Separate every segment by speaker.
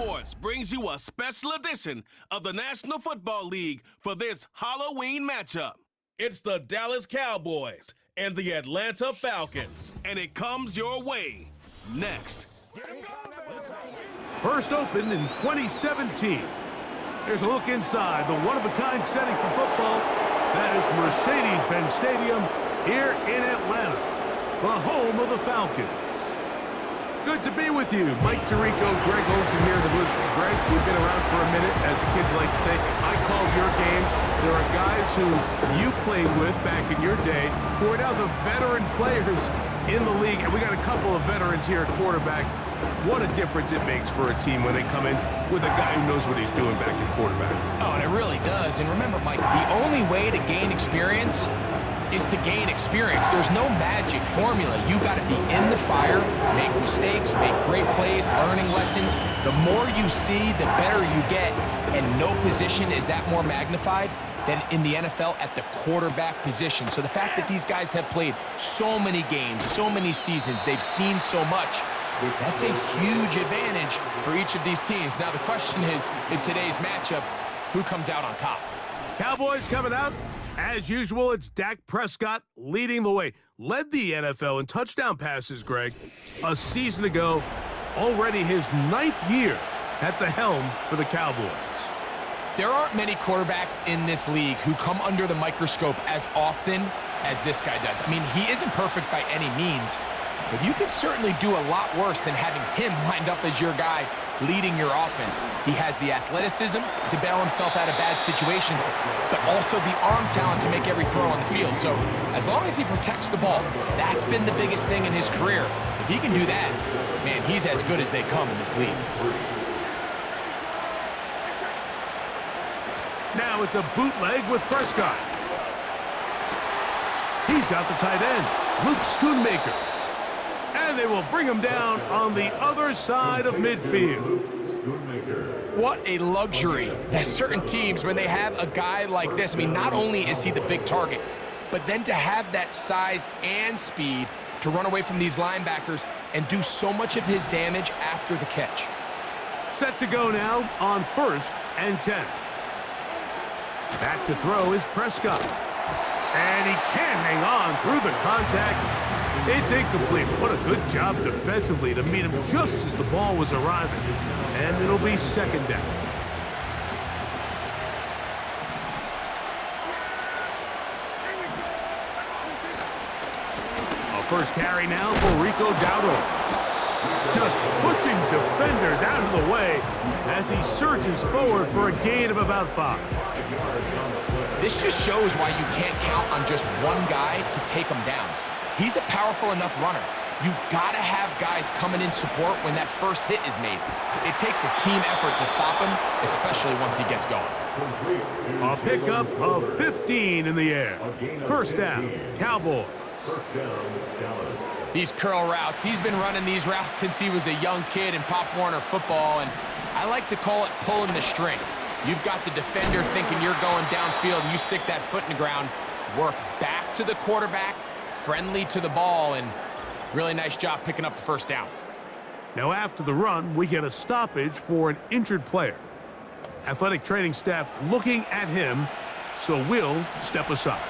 Speaker 1: Sports brings you a special edition of the National Football League for this Halloween matchup. It's the Dallas Cowboys and the Atlanta Falcons, and it comes your way next.
Speaker 2: First opened in 2017. Here's a look inside the one-of-a-kind setting for football. That is Mercedes-Benz Stadium here in Atlanta, the home of the Falcons. Good to be with you. Mike Tirico, Greg Olsen here in the booth. Greg, we've been around for a minute. As the kids like to say, I call your games. There are guys who you played with back in your day who are now the veteran players in the league. And we got a couple of veterans here at quarterback. What a difference it makes for a team when they come in with a guy who knows what he's doing back at quarterback.
Speaker 3: Oh, and it really does. And remember, Mike, the only way to gain experience is to gain experience. There's no magic formula. You got to be in the fire, make mistakes, make great plays, learning lessons. The more you see, the better you get. And no position is that more magnified than in the NFL at the quarterback position. So the fact that these guys have played so many games, so many seasons, they've seen so much, that's a huge advantage for each of these teams. Now the question is, in today's matchup, who comes out on top?
Speaker 2: Cowboys coming out. As usual, it's Dak Prescott leading the way. Led the NFL in touchdown passes, Greg, a season ago. Already his 9th year at the helm for the Cowboys.
Speaker 3: There aren't many quarterbacks in this league who come under the microscope as often as this guy does. I mean, he isn't perfect by any means, but you can certainly do a lot worse than having him lined up as your guy leading your offense. He has the athleticism to bail himself out of bad situations, but also the arm talent to make every throw on the field. So as long as he protects the ball, that's been the biggest thing in his career. If he can do that, man, he's as good as they come in this league.
Speaker 2: Now it's a bootleg with Prescott. He's got the tight end, Luke Schoonmaker. And they will bring him down on the other side of midfield.
Speaker 3: What a luxury. There's certain teams, when they have a guy like this, I mean, not only is he the big target, but then to have that size and speed to run away from these linebackers and do so much of his damage after the catch.
Speaker 2: Set to go now on 1st and 10. Back to throw is Prescott. And he can't hang on through the contact. It's incomplete. What a good job defensively to meet him just as the ball was arriving. And it'll be 2nd down. A first carry now for Rico Dowdle. Just pushing defenders out of the way as he surges forward for a gain of about 5.
Speaker 3: This just shows why you can't count on just one guy to take him down. He's a powerful enough runner. You gotta have guys coming in support when that first hit is made. It takes a team effort to stop him, especially once he gets going.
Speaker 2: A pickup of 15 in the air. 1st down, Cowboys.
Speaker 3: These curl routes, he's been running these routes since he was a young kid in Pop Warner football, and I like to call it pulling the string. You've got the defender thinking you're going downfield, and you stick that foot in the ground, work back to the quarterback, friendly to the ball, and really nice job picking up the 1st down.
Speaker 2: Now after the run, we get a stoppage for an injured player. Athletic training staff looking at him, so we'll step aside.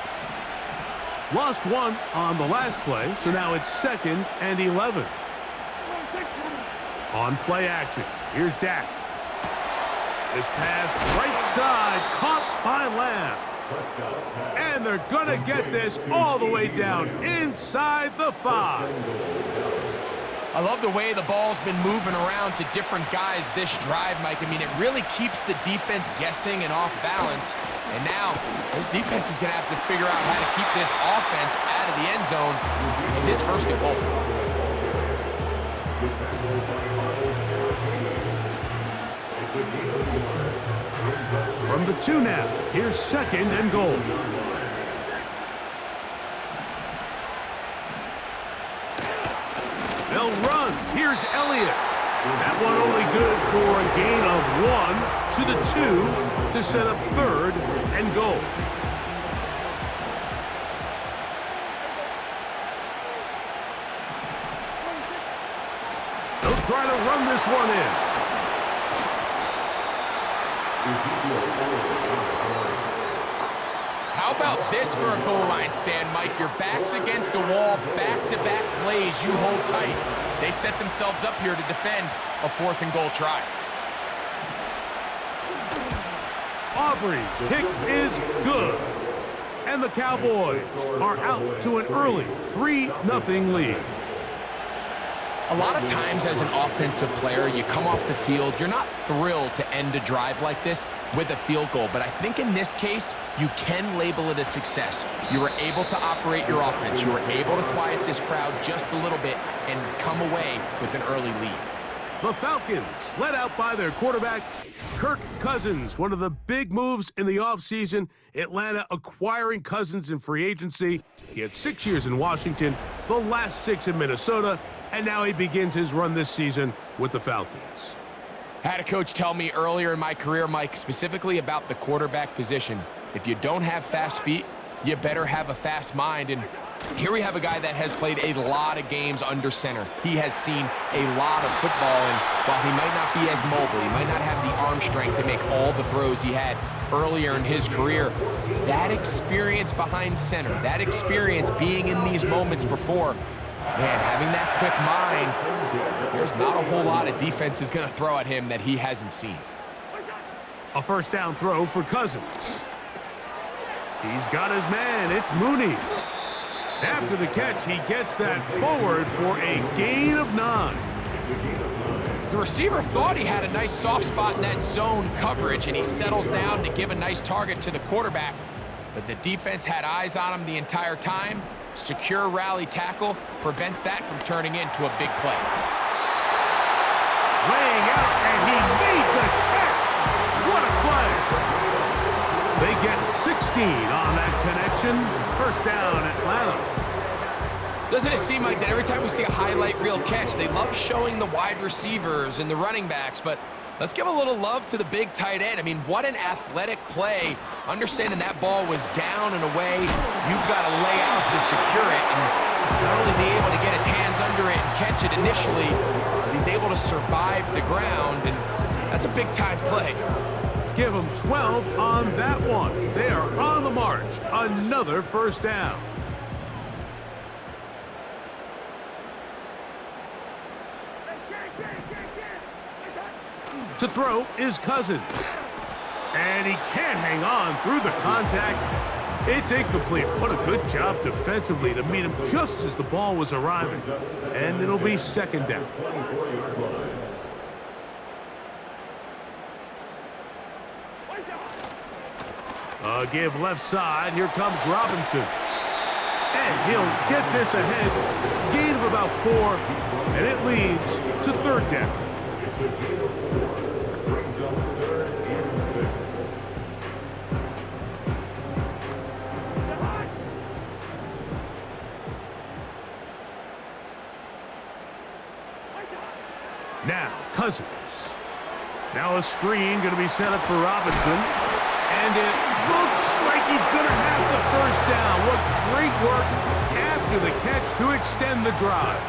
Speaker 2: Lost 1 on the last play, so now it's 2nd and 11. On play action, here's Dak. This pass right side, caught by Lamb. And they're going to get this all the way down inside the 5.
Speaker 3: I love the way the ball's been moving around to different guys this drive, Mike. I mean, it really keeps the defense guessing and off balance. And now, this defense is going to have to figure out how to keep this offense out of the end zone because it's 1st and goal.
Speaker 2: From the 2 now, here's 2nd and goal. They'll run. Here's Elliott. That one only good for a gain of 1 to the 2 to set up 3rd and goal. They'll try to run this one in.
Speaker 3: How about this for a goal line stand, Mike? Your back's against the wall, back-to-back plays you hold tight. They set themselves up here to defend a 4th and goal try.
Speaker 2: Aubrey's kick is good. And the Cowboys are out to an early 3-0 lead.
Speaker 3: A lot of times as an offensive player, you come off the field, you're not thrilled to end a drive like this with a field goal. But I think in this case, you can label it a success. You were able to operate your offense. You were able to quiet this crowd just a little bit and come away with an early lead.
Speaker 2: The Falcons, led out by their quarterback, Kirk Cousins. One of the big moves in the offseason, Atlanta acquiring Cousins in free agency. He had 6 years in Washington, the last 6 in Minnesota, and now he begins his run this season with the Falcons.
Speaker 3: I had a coach tell me earlier in my career, Mike, specifically about the quarterback position. If you don't have fast feet, you better have a fast mind. And here we have a guy that has played a lot of games under center. He has seen a lot of football, and while he might not be as mobile, he might not have the arm strength to make all the throws he had earlier in his career, that experience behind center, that experience being in these moments before, man, having that quick mind, there's not a whole lot of defense is going to throw at him that he hasn't seen.
Speaker 2: A first down throw for Cousins. He's got his man. It's Mooney. After the catch, he gets that forward for a gain of 9.
Speaker 3: The receiver thought he had a nice soft spot in that zone coverage, and he settles down to give a nice target to the quarterback. But the defense had eyes on him the entire time. Secure rally tackle prevents that from turning into a big play.
Speaker 2: Laying out, and he made the catch. What a play. They get 16 on that connection. First down, Atlanta.
Speaker 3: Doesn't it seem like that every time we see a highlight reel catch, they love showing the wide receivers and the running backs, but let's give a little love to the big tight end. I mean, what an athletic play. Understanding that ball was down and away, you've got to lay out to secure it. And not only is he able to get his hands under it and catch it initially, but he's able to survive the ground, and that's a big-time play.
Speaker 2: Give them 12 on that one. They are on the march. Another first down. To throw is Cousins. And he can't hang on through the contact. It's incomplete. What a good job defensively to meet him just as the ball was arriving. And it'll be second down. Give left side. Here comes Robinson. And he'll get this ahead. Gain of about 4. And it leads to third down. Now, Cousins. Now a screen going to be set up for Robinson. And it looks like he's going to have the first down. What great work after the catch to extend the drive.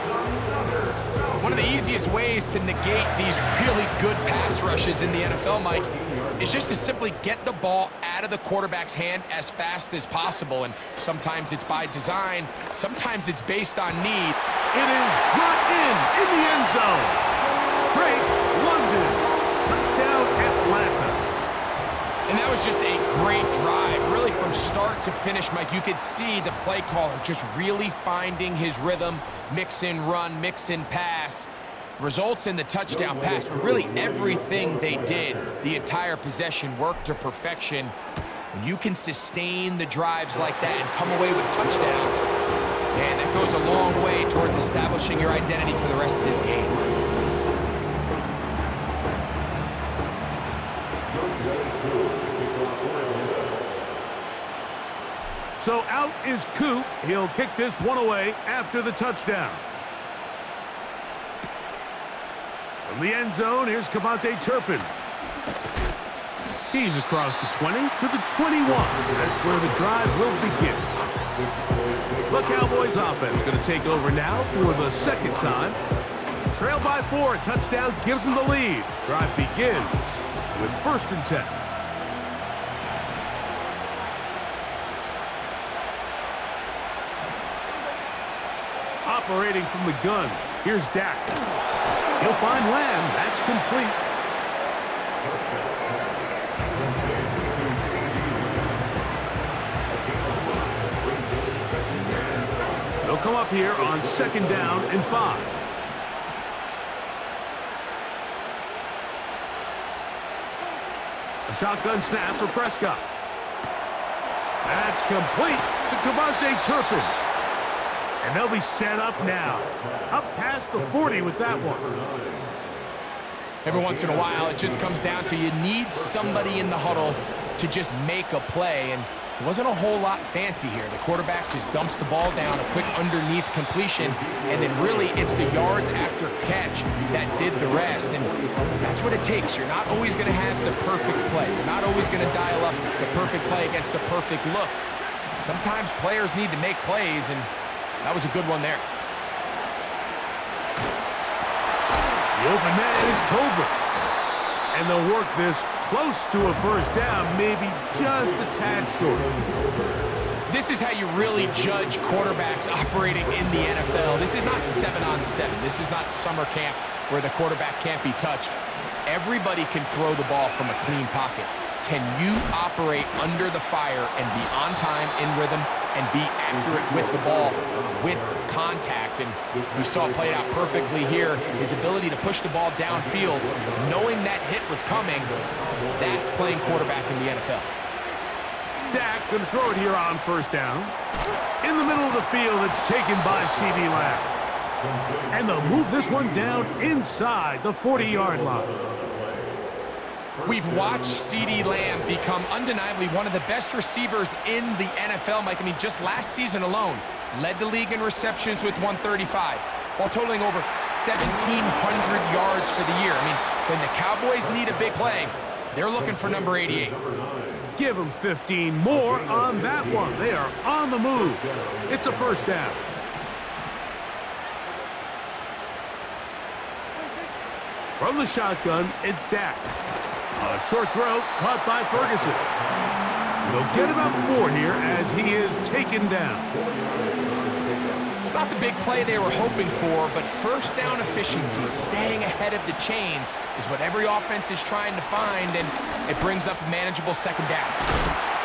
Speaker 3: One of the easiest ways to negate these really good pass rushes in the NFL, Mike, is just to simply get the ball out of the quarterback's hand as fast as possible. And sometimes it's by design, sometimes it's based on need.
Speaker 2: It is brought in the end zone. Drake London, touchdown Atlanta.
Speaker 3: And that was just a great drive, really from start to finish, Mike. You could see the play caller just really finding his rhythm, mix in run, mix in pass. Results in the touchdown pass, but really everything they did, the entire possession worked to perfection. When you can sustain the drives like that and come away with touchdowns, man, that goes a long way towards establishing your identity for the rest of this game.
Speaker 2: So out is Coop. He'll kick this one away after the touchdown. From the end zone, here's Cavante Turpin. He's across the 20 to the 21. That's where the drive will begin. The Cowboys offense going to take over now for the second time. Trail by 4, a touchdown gives them the lead. Drive begins with 1st and 10. operating from the gun. Here's Dak. He'll find Lamb. That's complete. They'll come up here on 2nd down and 5. A shotgun snap for Prescott. That's complete to Devontae Turpin. And they'll be set up now. Up past the 40 with that one.
Speaker 3: Every once in a while, it just comes down to you need somebody in the huddle to just make a play. And it wasn't a whole lot fancy here. The quarterback just dumps the ball down, a quick underneath completion, and then really it's the yards after catch that did the rest. And that's what it takes. You're not always going to have the perfect play. You're not always going to dial up the perfect play against the perfect look. Sometimes players need to make plays, and that was a good one there.
Speaker 2: The open man is Tolbert. And they'll work this close to a 1st down, maybe just a tad short.
Speaker 3: This is how you really judge quarterbacks operating in the NFL. This is not 7-on-7. This is not summer camp where the quarterback can't be touched. Everybody can throw the ball from a clean pocket. Can you operate under the fire and be on time, in rhythm, and be accurate with the ball, with contact? And we saw it played out perfectly here. His ability to push the ball downfield, knowing that hit was coming, that's playing quarterback in the NFL.
Speaker 2: Dak going to throw it here on 1st down. In the middle of the field, it's taken by C.D. Lamb. And they'll move this one down inside the 40-yard line.
Speaker 3: We've watched C.D. Lamb become undeniably one of the best receivers in the NFL, Mike. I mean, just last season alone, led the league in receptions with 135, while totaling over 1,700 yards for the year. I mean, when the Cowboys need a big play, they're looking for number 88.
Speaker 2: Give them 15 more on that one. They are on the move. It's a 1st down. From the shotgun, it's Dak. A short throw caught by Ferguson. They'll get about 4 here as he is taken down.
Speaker 3: It's not the big play they were hoping for, but 1st down efficiency, staying ahead of the chains, is what every offense is trying to find, and it brings up a manageable 2nd down.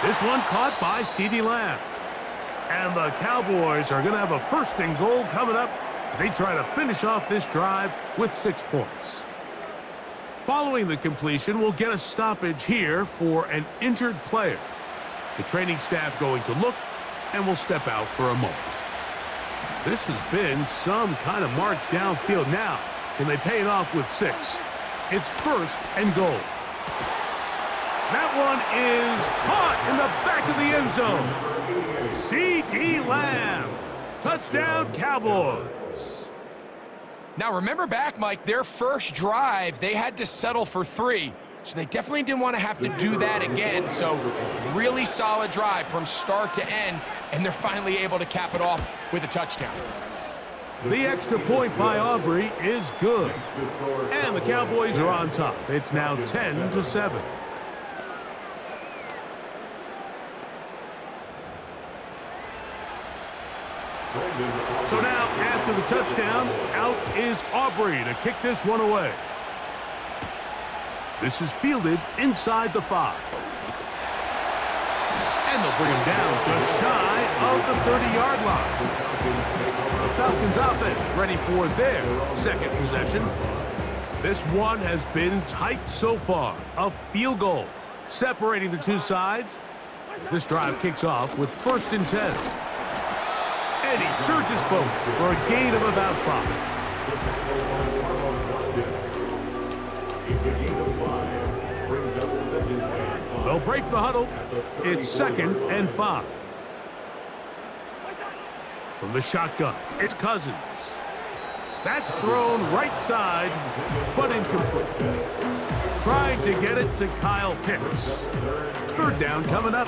Speaker 2: This one caught by C.D. Lamb. And the Cowboys are going to have a 1st and goal coming up as they try to finish off this drive with 6 points. Following the completion, we'll get a stoppage here for an injured player. The training staff going to look, and will step out for a moment. This has been some kind of march downfield now. Can they pay it off with 6? It's 1st and goal. That one is caught in the back of the end zone. C.D. Lamb. Touchdown, Cowboys.
Speaker 3: Now, remember back, Mike, their first drive, they had to settle for 3. So they definitely didn't want to have to do that again. So really solid drive from start to end, and they're finally able to cap it off with a touchdown.
Speaker 2: The extra point by Aubrey is good. And the Cowboys are on top. It's now 10-7. So now, after the touchdown, out is Aubrey to kick this one away. This is fielded inside the 5. And they'll bring him down just shy of the 30-yard line. The Falcons offense ready for their 2nd possession. This one has been tight so far. A field goal separating the 2 sides as this drive kicks off with 1st and 10. And he surges forward for a gain of about 5. They'll break the huddle. It's 2nd and 5. From the shotgun, it's Cousins. That's thrown right side, but incomplete. Trying to get it to Kyle Pitts. 3rd down coming up.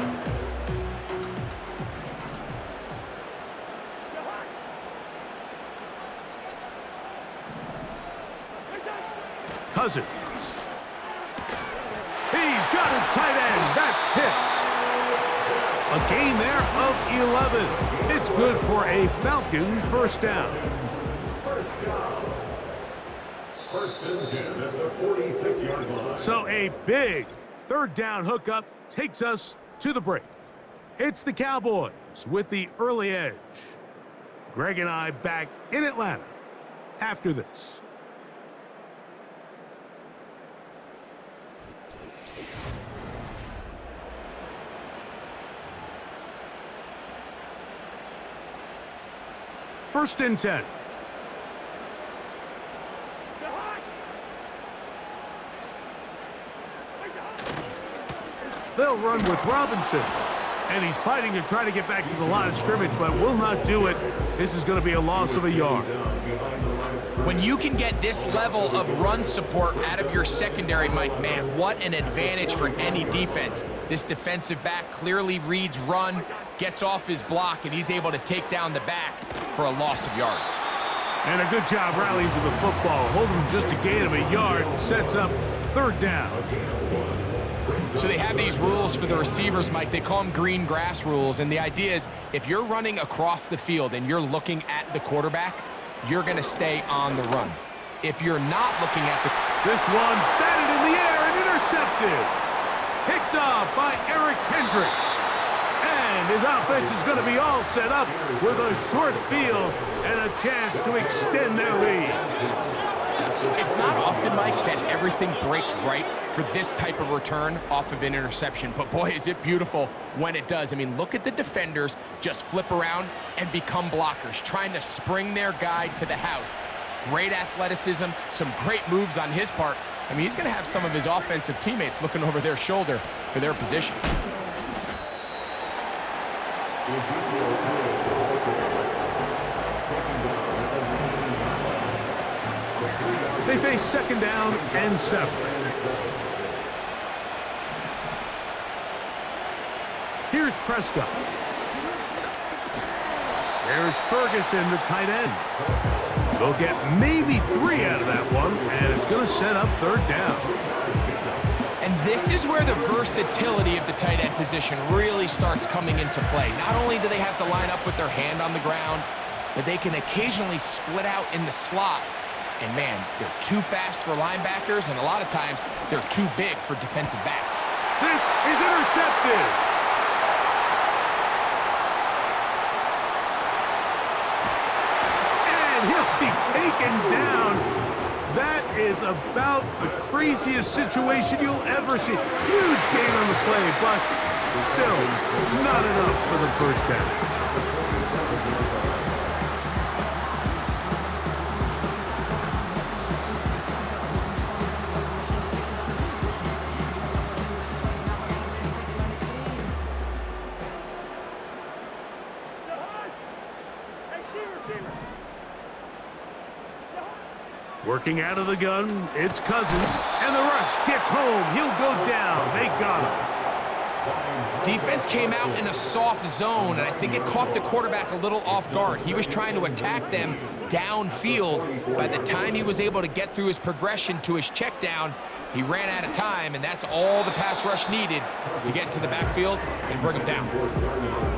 Speaker 2: Cousins. He's got his tight end. That's Pitts. A gain there of 11. It's good for a Falcon first down.
Speaker 4: First and 10 at the 46-yard line.
Speaker 2: So a big third down hookup takes us to the break. It's the Cowboys with the early edge. Greg and I back in Atlanta after this. First and 10. They'll run with Robinson. And he's fighting to try to get back to the line of scrimmage, but will not do it. This is going to be a loss of a yard.
Speaker 3: When you can get this level of run support out of your secondary, Mike, man, what an advantage for any defense. This defensive back clearly reads run, gets off his block, and he's able to take down the back for a loss of yards.
Speaker 2: And a good job rallying to the football. Holding just a gain of a yard, sets up third down.
Speaker 3: So they have these rules for the receivers, Mike. They call them green grass rules. And the idea is if you're running across the field and you're looking at the quarterback, you're going to stay on the run. If you're not looking at the...
Speaker 2: This one batted in the air and intercepted. Picked off by Eric Hendricks. And his offense is going to be all set up with a short field and a chance to extend their lead.
Speaker 3: It's not often, Mike, that everything breaks right for this type of return off of an interception. But boy, is it beautiful when it does. I mean, look at the defenders just flip around and become blockers, trying to spring their guy to the house. Great athleticism, some great moves on his part. I mean, he's going to have some of his offensive teammates looking over their shoulder for their position.
Speaker 2: They face second down and 7. Here's Prescott. There's Ferguson, the tight end. They'll get maybe 3 out of that one, and it's going to set up third down.
Speaker 3: And this is where the versatility of the tight end position really starts coming into play. Not only do they have to line up with their hand on the ground, but they can occasionally split out in the slot. And man, they're too fast for linebackers, and a lot of times they're too big for defensive backs.
Speaker 2: This is intercepted. And he'll be taken down. That is about the craziest situation you'll ever see. Huge gain on the play, but still not enough for the first down. Working out of the gun, it's Cousins, and the rush gets home. He'll go down. They got him.
Speaker 3: Defense came out in a soft zone, and I think it caught the quarterback a little off guard. He was trying to attack them downfield. By the time he was able to get through his progression to his check down, he ran out of time, and that's all the pass rush needed to get into the backfield and bring him down.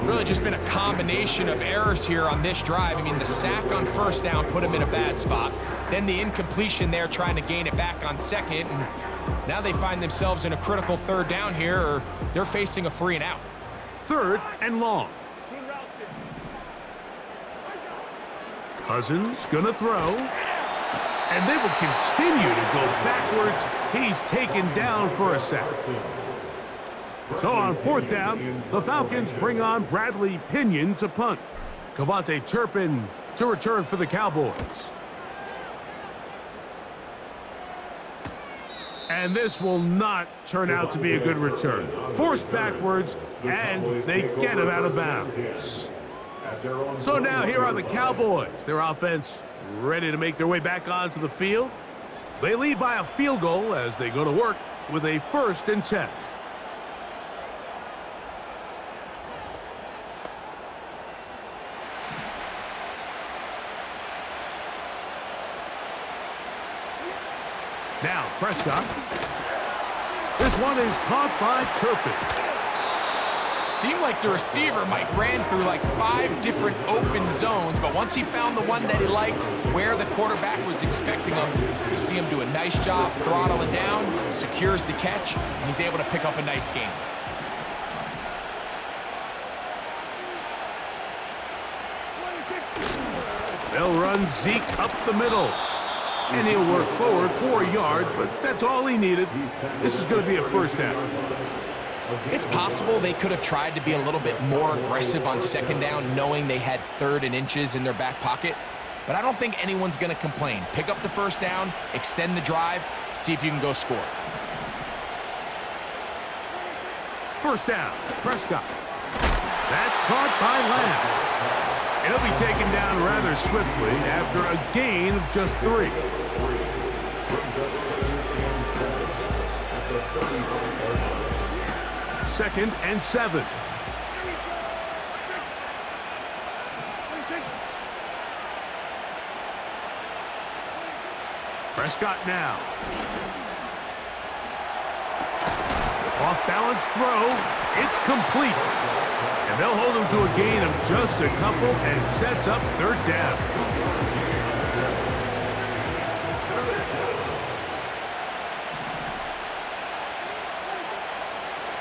Speaker 3: Really just been a combination of errors here on this drive. I mean, the sack on first down put him in a bad spot. Then the incompletion there trying to gain it back on second. And now they find themselves in a critical third down here, or they're facing a 3 and out.
Speaker 2: Third and long. Cousins gonna throw. And they will continue to go backwards. He's taken down for a sack. So on fourth down, the Falcons bring on Bradley Pinion to punt. Cavante Turpin to return for the Cowboys. And this will not turn out to be a good return. Forced backwards, and they get him out of bounds. So now here are the Cowboys. Their offense ready to make their way back onto the field. They lead by a field goal as they go to work with a 1st and 10. Now Prescott. This one is caught by Turpin.
Speaker 3: seemed like the receiver, Mike, ran through like 5 different open zones, but once he found the one that he liked, where the quarterback was expecting him, you see him do a nice job throttling down, secures the catch, and he's able to pick up a nice gain.
Speaker 2: They'll run Zeke up the middle. And he'll work forward for a yard, but that's all he needed. This is going to be a first down.
Speaker 3: It's possible they could have tried to be a little bit more aggressive on second down, knowing they had 3rd and inches in their back pocket. But I don't think anyone's going to complain. Pick up the first down, extend the drive, see if you can go score.
Speaker 2: First down, Prescott. That's caught by Lamb. And he'll be taken down rather swiftly after a gain of just 3. Second and 7. Prescott now. Off-balance throw. It's complete. And they'll hold him to a gain of just a couple and sets up 3rd down.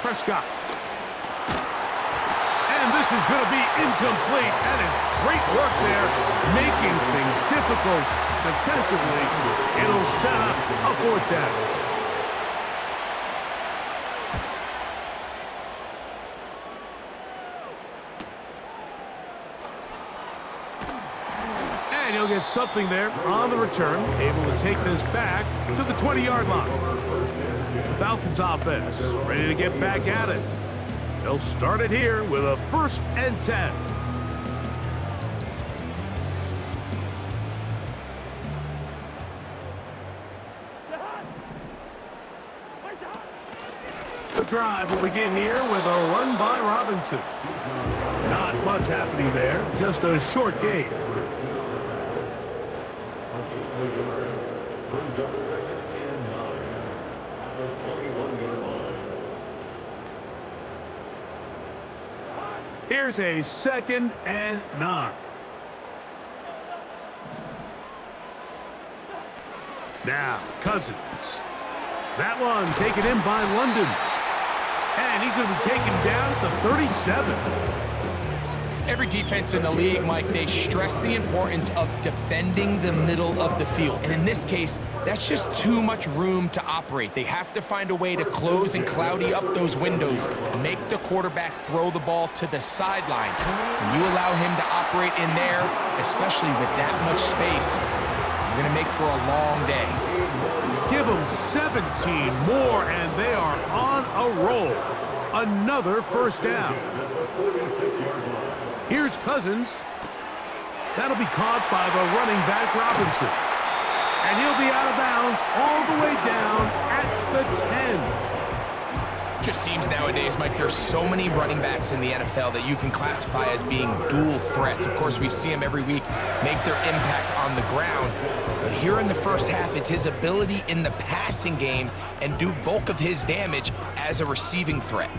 Speaker 2: Prescott. And this is going to be incomplete. That is great work there, making things difficult defensively. It'll set up a 4th down. And he'll get something there on the return, able to take this back to the 20-yard line. The Falcons offense ready to get back at it. They'll start it here with a 1st and 10. The drive will begin here with a run by Robinson. Not much happening there, just a short gain. Here's a 2nd and 9. Now, Cousins. That one taken in by London. And he's going to be taken down at the 37.
Speaker 3: Every defense in the league, Mike, they stress the importance of defending the middle of the field. And in this case, that's just too much room to operate. They have to find a way to close and cloudy up those windows, make the quarterback throw the ball to the sidelines. When you allow him to operate in there, especially with that much space, you're going to make for a long day.
Speaker 2: Give them 17 more, and they are on a roll. Another first down. Here's Cousins. That'll be caught by the running back, Robinson. And he'll be out of bounds all the way down at the 10.
Speaker 3: Just seems nowadays, Mike, there's so many running backs in the NFL that you can classify as being dual threats. Of course, we see them every week make their impact on the ground. But here in the first half, it's his ability in the passing game and do bulk of his damage as a receiving threat.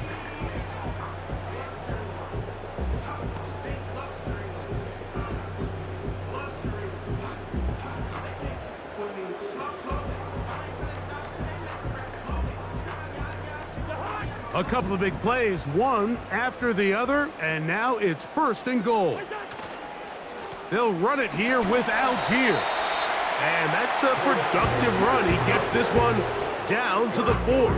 Speaker 2: A couple of big plays, one after the other, and now it's 1st and goal. They'll run it here with Algier. And that's a productive run. He gets this one down to the 4.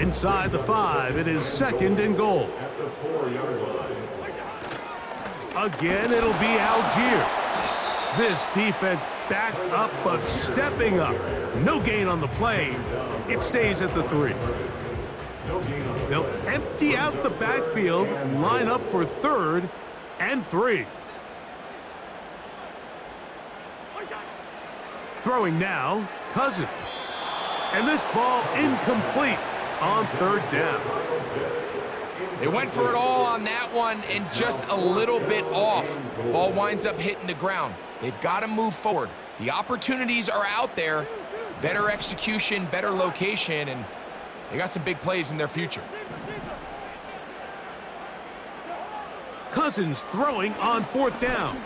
Speaker 2: Inside the 5, it is 2nd and goal. Again, it'll be Algier. This defense back up, but stepping up. No gain on the play. It stays at the 3. They'll empty out the backfield and line up for 3rd and 3. Throwing now, Cousins. And this ball incomplete on 3rd down.
Speaker 3: They went for it all on that one and just a little bit off. Ball winds up hitting the ground. They've got to move forward. The opportunities are out there. Better execution, better location, and They got some big plays in their future.
Speaker 2: Cousins throwing on 4th down.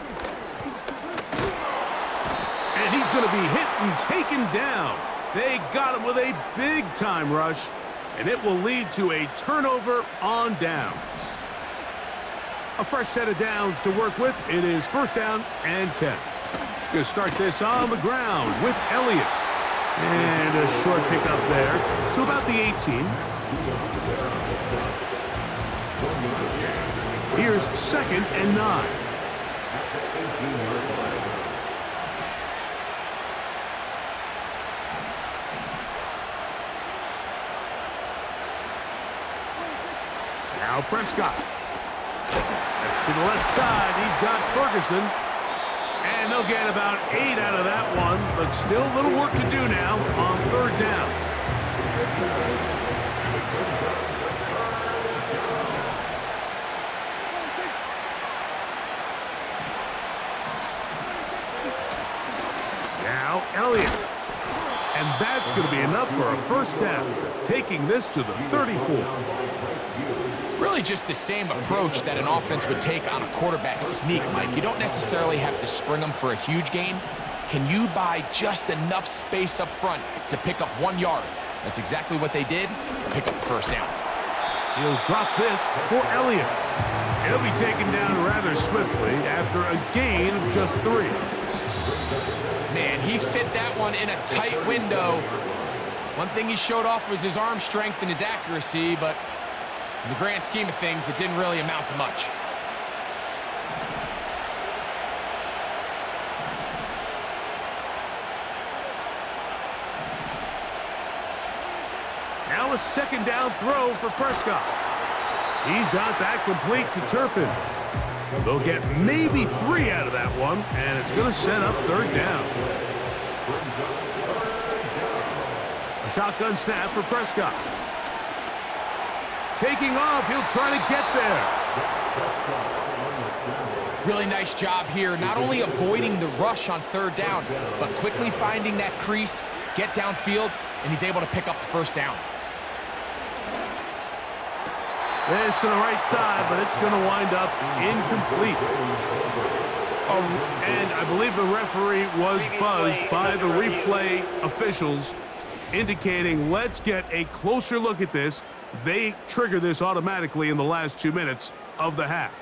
Speaker 2: And he's going to be hit and taken down. They got him with a big-time rush, and it will lead to a turnover on downs. A fresh set of downs to work with. It is 1st down and 10. Going to start this on the ground with Elliott. And a short pickup there to about the 18. Here's 2nd and 9. Now Prescott. To the left side, he's got Ferguson. And they'll get about 8 out of that one, but still a little work to do now on 3rd down. Now Elliott. And that's going to be enough for a 1st down, taking this to the 34.
Speaker 3: Really just the same approach that an offense would take on a quarterback sneak, Mike. You don't necessarily have to spring them for a huge gain. Can you buy just enough space up front to pick up 1 yard? That's exactly what they did. Pick up the 1st down.
Speaker 2: He'll drop this for Elliott. He'll be taken down rather swiftly after a gain of just 3.
Speaker 3: Man, he fit that one in a tight window. One thing he showed off was his arm strength and his accuracy, but in the grand scheme of things, it didn't really amount to much.
Speaker 2: Now a 2nd down throw for Prescott. He's got that complete to Turpin. They'll get maybe 3 out of that one, and it's going to set up 3rd down. A shotgun snap for Prescott. Taking off, he'll try to get there.
Speaker 3: Really nice job here, not only avoiding the rush on 3rd down, but quickly finding that crease, get downfield, and he's able to pick up the 1st down.
Speaker 2: This to the right side, but it's going to wind up incomplete. Oh, and I believe the referee was buzzed by the replay officials, indicating let's get a closer look at this. They trigger this automatically in the last 2 minutes of the half.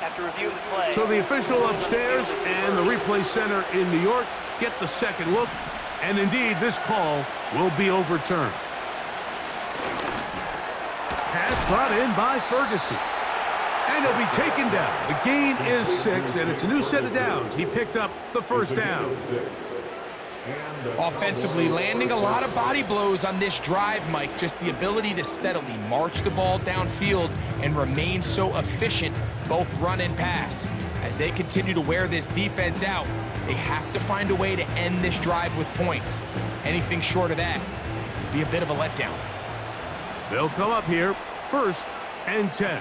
Speaker 5: After reviewing the play.
Speaker 2: So the official upstairs and the replay center in New York get the second look, and indeed this call will be overturned. Pass brought in by Ferguson. And he'll be taken down. The gain is 6, and it's a new set of downs. He picked up the 1st down.
Speaker 3: Offensively, landing a lot of body blows on this drive, Mike. Just the ability to steadily march the ball downfield and remain so efficient, both run and pass. As they continue to wear this defense out, they have to find a way to end this drive with points. Anything short of that would be a bit of a letdown.
Speaker 2: They'll come up here, 1st and 10.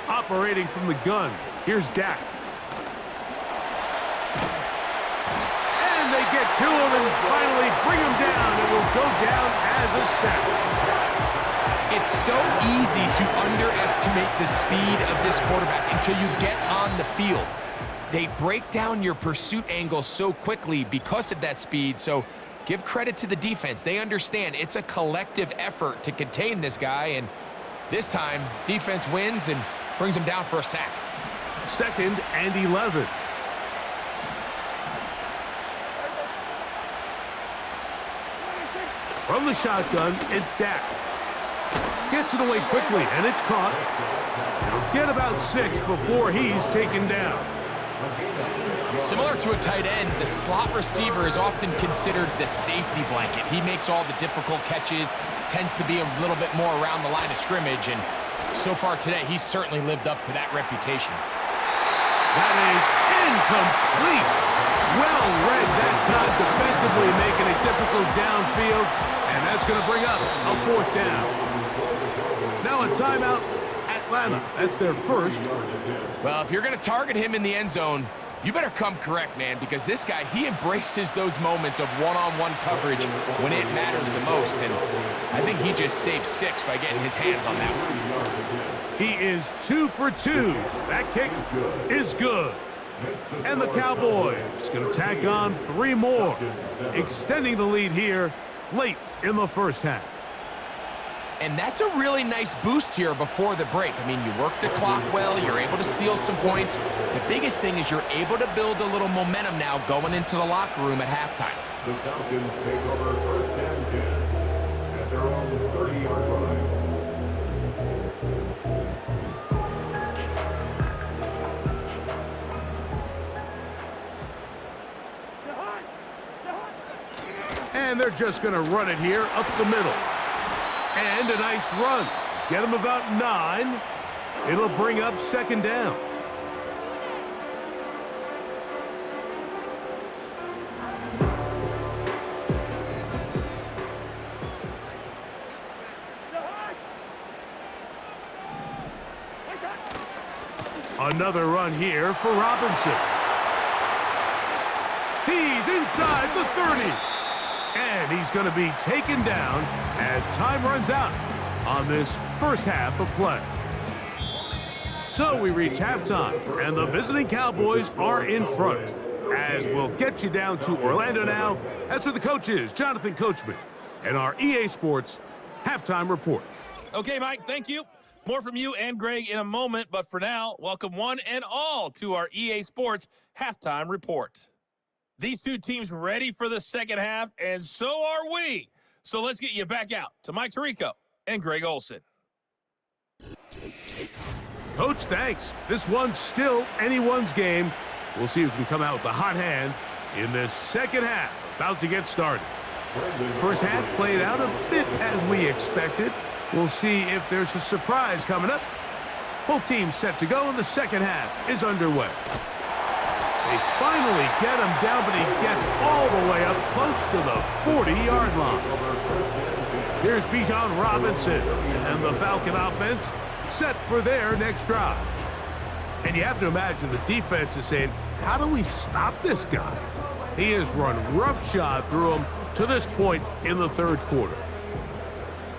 Speaker 2: Operating from the gun, here's Dak. And they get to him and finally bring him down. It will go down as a sack.
Speaker 3: It's so easy to underestimate the speed of this quarterback until you get on the field. They break down your pursuit angle so quickly because of that speed, so give credit to the defense. They understand it's a collective effort to contain this guy, and this time, defense wins and brings him down for a sack.
Speaker 2: 2nd and 11. From the shotgun, it's Dak. Gets it away quickly, and it's caught. He'll get about 6 before he's taken down.
Speaker 3: Similar to a tight end, the slot receiver is often considered the safety blanket. He makes all the difficult catches, tends to be a little bit more around the line of scrimmage, and so far today, he's certainly lived up to that reputation.
Speaker 2: That is incomplete. Well read that time defensively, making it difficult downfield, and that's going to bring up a 4th down. now a timeout. Atlanta, that's their first.
Speaker 3: Well, if you're going to target him in the end zone, you better come correct, man, because this guy, he embraces those moments of one-on-one coverage when it matters the most, and I think he just saved 6 by getting his hands on that one.
Speaker 2: He is 2 for 2. That kick is good. And the Cowboys going to tack on 3 more, extending the lead here late in the first half.
Speaker 3: And that's a really nice boost here before the break. I mean, you work the clock well, you're able to steal some points. The biggest thing is you're able to build a little momentum now going into the locker room at halftime.
Speaker 4: The Falcons take over first and 10 at their own 30-yard line.
Speaker 2: And they're just going to run it here up the middle. And a nice run. Get him about 9. It'll bring up second down. Another run here for Robinson. He's inside the 30. And he's going to be taken down as time runs out on this first half of play. So we reach halftime, and the visiting Cowboys are in front. As we'll get you down to Orlando now, that's where the coach is, Jonathan Coachman, and our EA Sports halftime report.
Speaker 5: Okay, Mike, thank you. More from you and Greg in a moment, but for now, welcome one and all to our EA Sports halftime report. These two teams ready for the second half, and so are we. So let's get you back out to Mike Tirico and Greg Olson.
Speaker 2: Coach, thanks. This one's still anyone's game. We'll see who can come out with the hot hand in this second half. About to get started. First half played out a bit as we expected. We'll see if there's a surprise coming up. Both teams set to go, and the second half is underway. They finally get him down, but he gets all the way up close to the 40-yard line. Here's Bijan Robinson, and the Falcon offense set for their next drive. And you have to imagine the defense is saying, how do we stop this guy? He has run roughshod through him to this point in the third quarter.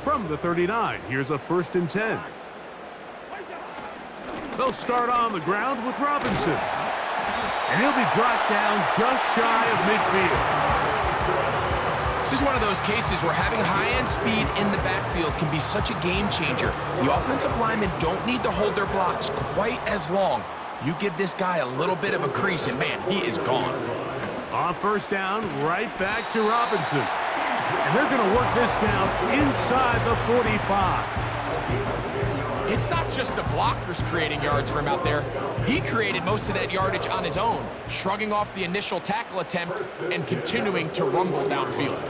Speaker 2: From the 39, here's a 1st and 10. They'll start on the ground with Robinson. And he'll be brought down just shy of midfield.
Speaker 3: This is one of those cases where having high-end speed in the backfield can be such a game changer. The offensive linemen don't need to hold their blocks quite as long. You give this guy a little bit of a crease, and man, he is gone.
Speaker 2: On first down, right back to Robinson. And they're going to work this down inside the 45.
Speaker 3: It's not just the blockers creating yards for him out there. He created most of that yardage on his own, shrugging off the initial tackle attempt and continuing to rumble downfield.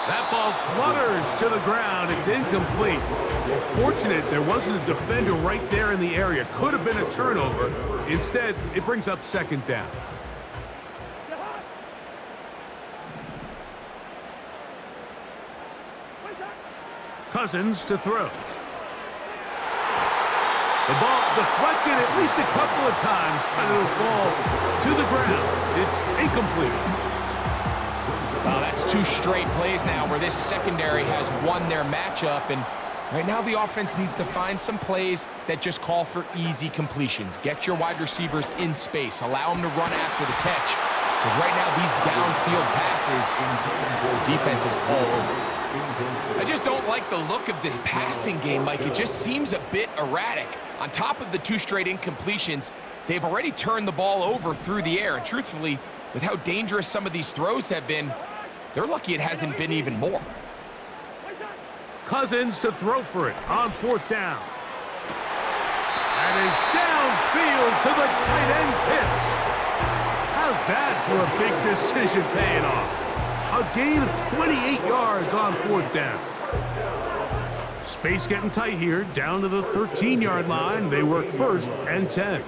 Speaker 2: That ball flutters to the ground. It's incomplete. Well, fortunate there wasn't a defender right there in the area. Could have been a turnover. Instead, it brings up second down. Cousins to throw. The ball deflected at least a couple of times, but it'll fall to the ground. It's incomplete.
Speaker 3: Well, that's 2 straight plays now where this secondary has won their matchup, and right now the offense needs to find some plays that just call for easy completions. Get your wide receivers in space. Allow them to run after the catch, because right now these downfield passes, the defense is all over. I just don't like the look of this passing game, Mike. It just seems a bit erratic. On top of the 2 straight incompletions, they've already turned the ball over through the air. And truthfully, with how dangerous some of these throws have been, they're lucky it hasn't been even more.
Speaker 2: Cousins to throw for it on 4th down. That is downfield to the tight end Pitts. How's that for a big decision paying off? A gain of 28 yards on 4th down. Space getting tight here, down to the 13-yard line. They work 1st and 10.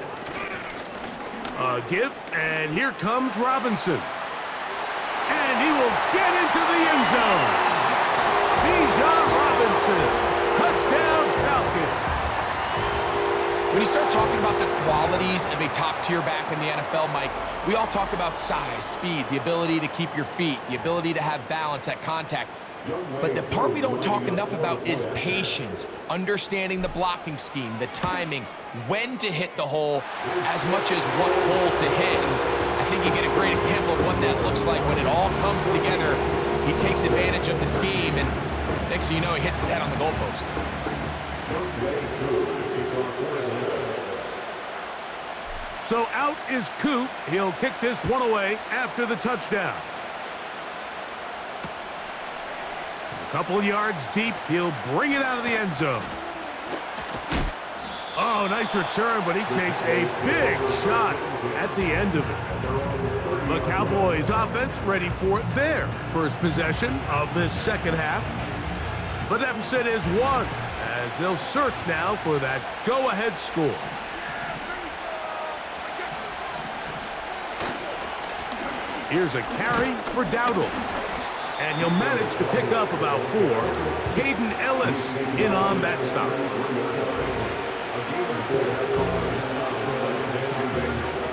Speaker 2: A give, and here comes Robinson. And he will get into the end zone. Bijan Robinson. Touchdown, Falcons.
Speaker 3: When you start talking about the qualities of a top-tier back in the NFL, Mike, we all talk about size, speed, the ability to keep your feet, the ability to have balance at contact. But the part we don't talk enough about is patience, understanding the blocking scheme, the timing, when to hit the hole, as much as what hole to hit. And I think you get a great example of what that looks like when it all comes together. He takes advantage of the scheme, and next thing you know, he hits his head on the goalpost.
Speaker 2: So out is Coop. He'll kick this one away after the touchdown. A couple of yards deep. He'll bring it out of the end zone. Oh, nice return, but he takes a big shot at the end of it. The Cowboys offense ready for their first possession of this second half. The deficit is 1 as they'll search now for that go-ahead score. Here's a carry for Dowdle. And he'll manage to pick up about 4. Caden Ellis in on that stop.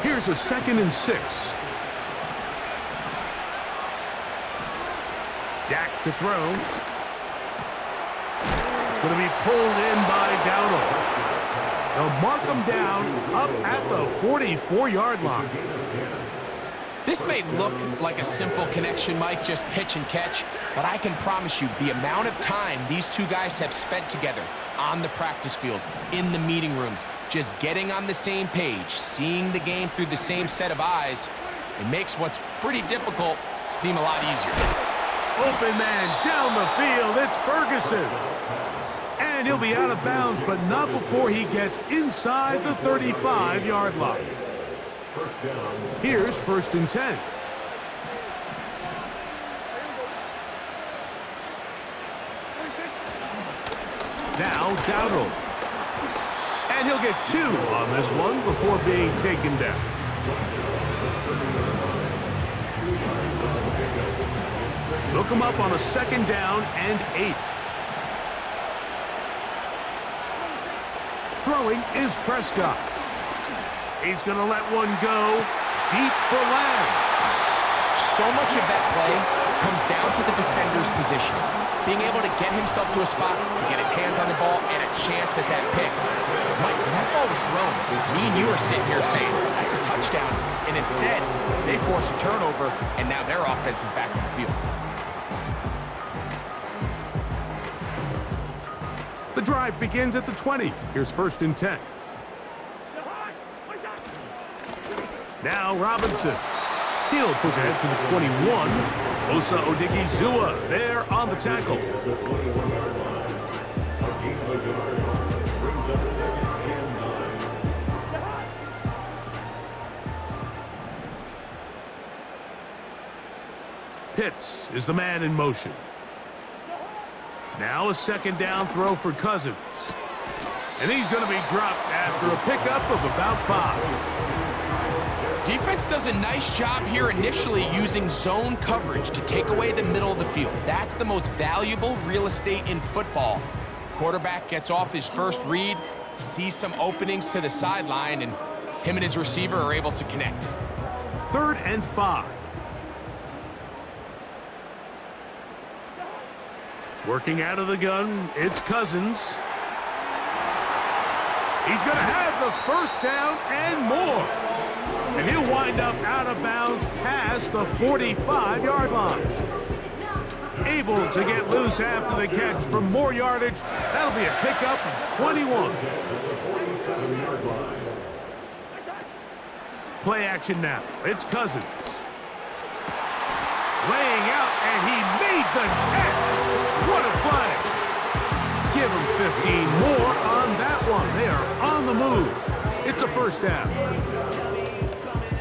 Speaker 2: Here's a 2nd and 6. Dak to throw. It's going to be pulled in by Dowdle. They'll mark him down up at the 44-yard line.
Speaker 3: This may look like a simple connection, Mike, just pitch and catch, but I can promise you the amount of time these two guys have spent together on the practice field, in the meeting rooms, just getting on the same page, seeing the game through the same set of eyes, it makes what's pretty difficult seem a lot easier.
Speaker 2: Open man down the field, it's Ferguson. And he'll be out of bounds, but not before he gets inside the 35-yard line. Here's 1st and 10. Now Dowdle. And he'll get 2 on this one before being taken down. Look him up on a 2nd down and 8. Throwing is Prescott. He's going to let one go deep for Lamb.
Speaker 3: So much of that play comes down to the defender's position. Being able to get himself to a spot, to get his hands on the ball, and a chance at that pick. Mike, when that ball was thrown, me and you are sitting here saying, that's a touchdown. And instead, they force a turnover, and now their offense is back on the field.
Speaker 2: The drive begins at the 20. Here's 1st and 10. Now Robinson. He'll push ahead to the 21. Osa Odigizua there on the tackle. Pitts is the man in motion. Now a 2nd down throw for Cousins. And he's going to be dropped after a pickup of about 5.
Speaker 3: Defense does a nice job here initially using zone coverage to take away the middle of the field. That's the most valuable real estate in football. Quarterback gets off his first read, sees some openings to the sideline, and him and his receiver are able to connect.
Speaker 2: 3rd and 5. Working out of the gun, it's Cousins. He's going to have the 1st down and more. And he'll wind up out of bounds past the 45-yard line. Able to get loose after the catch for more yardage. That'll be a pickup of 21. Play action now. It's Cousins. Laying out, and he made the catch. What a play. Give him 15 more on that one. They are on the move. It's a 1st down.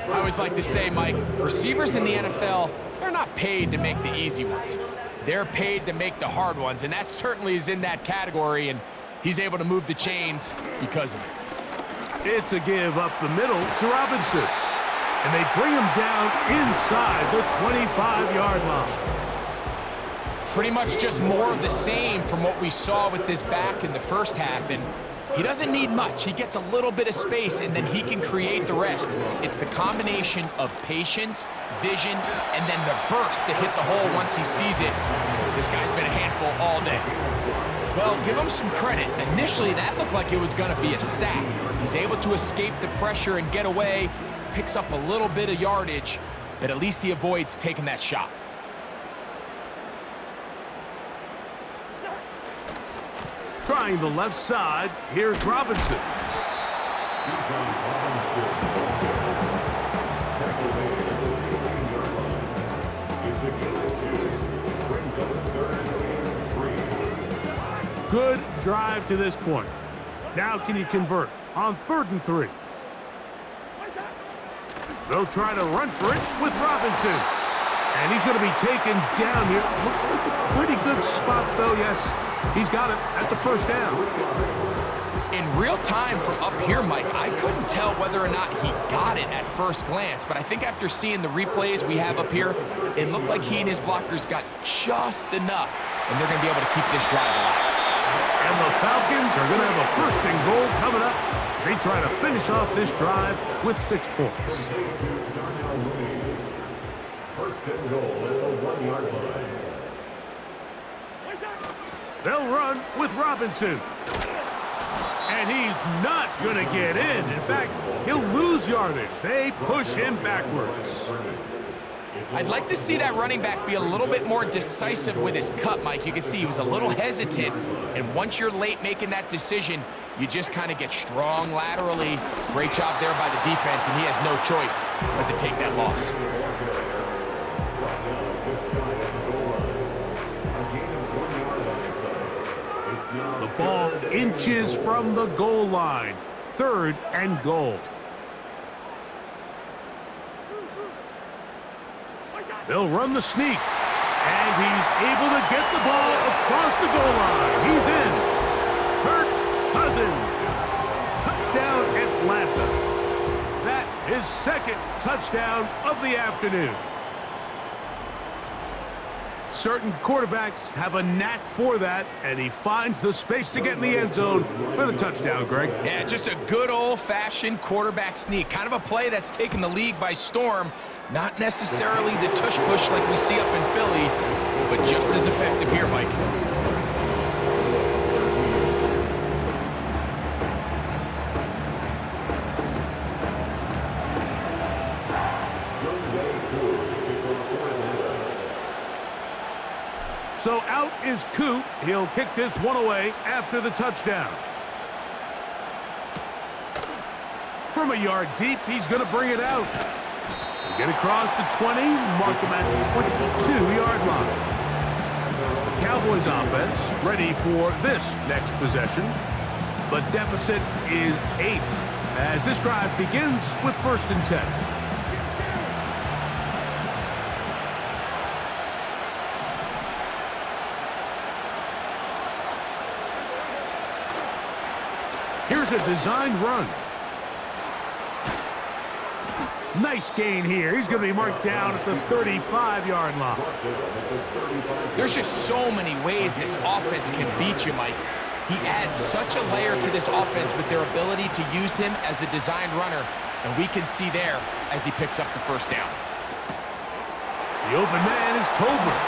Speaker 3: I always like to say, Mike, receivers in the NFL, they're not paid to make the easy ones. They're paid to make the hard ones, and that certainly is in that category, and he's able to move the chains because of it.
Speaker 2: It's a give up the middle to Robinson, and they bring him down inside the 25-yard line.
Speaker 3: pretty much just more of the same from what we saw with this back in the first half, and he doesn't need much. He gets a little bit of space, and then he can create the rest. It's the combination of patience, vision, and then the burst to hit the hole once he sees it. This guy's been a handful all day. Well, give him some credit. Initially, that looked like it was going to be a sack. He's able to escape the pressure and get away, picks up a little bit of yardage, but at least he avoids taking that shot.
Speaker 2: Trying the left side, here's Robinson. Good drive to this point. Now can you convert on 3rd and 3? They'll try to run for it with Robinson. And he's going to be taken down here. Looks like a pretty good spot, though. Yes, he's got it. That's a first down.
Speaker 3: In real time from up here, Mike, I couldn't tell whether or not he got it at first glance, but I think after seeing the replays we have up here, it looked like he and his blockers got just enough, and they're going to be able to keep this drive alive.
Speaker 2: And the Falcons are going to have a 1st and goal coming up. They try to finish off this drive with 6 points.
Speaker 4: 1st and goal at the 1-yard line.
Speaker 2: They'll run with Robinson. And he's not going to get in. In fact, he'll lose yardage. They push him backwards.
Speaker 3: I'd like to see that running back be a little bit more decisive with his cut, Mike. You can see he was a little hesitant, and once you're late making that decision, you just kind of get strong laterally. Great job there by the defense, and he has no choice but to take that loss.
Speaker 2: The ball inches from the goal line. 3rd and goal. They'll run the sneak. And he's able to get the ball across the goal line. He's in. Kirk Cousins. Touchdown, Atlanta. That is 2nd touchdown of the afternoon. Certain quarterbacks have a knack for that, and he finds the space to get in the end zone for the touchdown, Greg.
Speaker 3: Yeah, just a good old-fashioned quarterback sneak. Kind of a play that's taken the league by storm. Not necessarily the tush-push like we see up in Philly, but just as effective here, Mike.
Speaker 2: So out is Coop. He'll kick this one away after the touchdown. From a yard deep, he's going to bring it out. Get across the 20, mark him at the 22-yard line. The Cowboys offense ready for this next possession. The deficit is 8 as this drive begins with 1st and 10. Here's a designed run. Nice gain here. He's going to be marked down at the 35-yard line.
Speaker 3: There's just so many ways this offense can beat you, Mike. He adds such a layer to this offense with their ability to use him as a designed runner, and we can see there as he picks up the 1st down.
Speaker 2: The open man is Tolbert.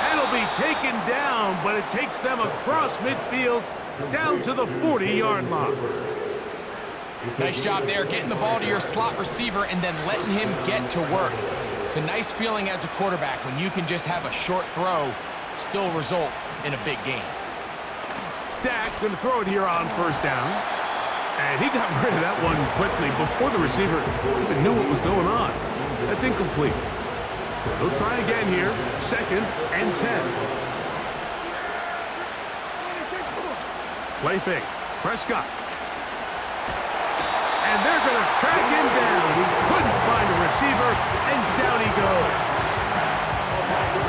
Speaker 2: And he'll be taken down, but it takes them across midfield down to the 40-yard line.
Speaker 3: Nice job there, getting the ball to your slot receiver and then letting him get to work. It's a nice feeling as a quarterback when you can just have a short throw still result in a big game.
Speaker 2: Dak going to throw it here on 1st down. And he got rid of that one quickly before the receiver even knew what was going on. That's incomplete. They'll try again here. 2nd and 10. Play fake. Prescott. And they're going to track him down. He couldn't find a receiver, and down he goes.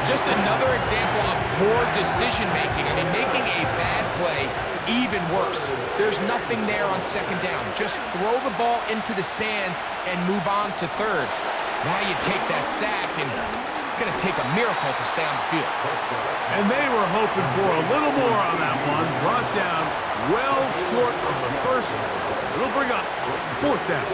Speaker 3: Just another example of poor decision-making. I mean, making a bad play even worse. There's nothing there on 2nd down. Just throw the ball into the stands and move on to 3rd. Now you take that sack, and It's going to take a miracle to stay on the field.
Speaker 2: And they were hoping for a little more on that one. Brought down well short of the first. It'll bring up fourth down.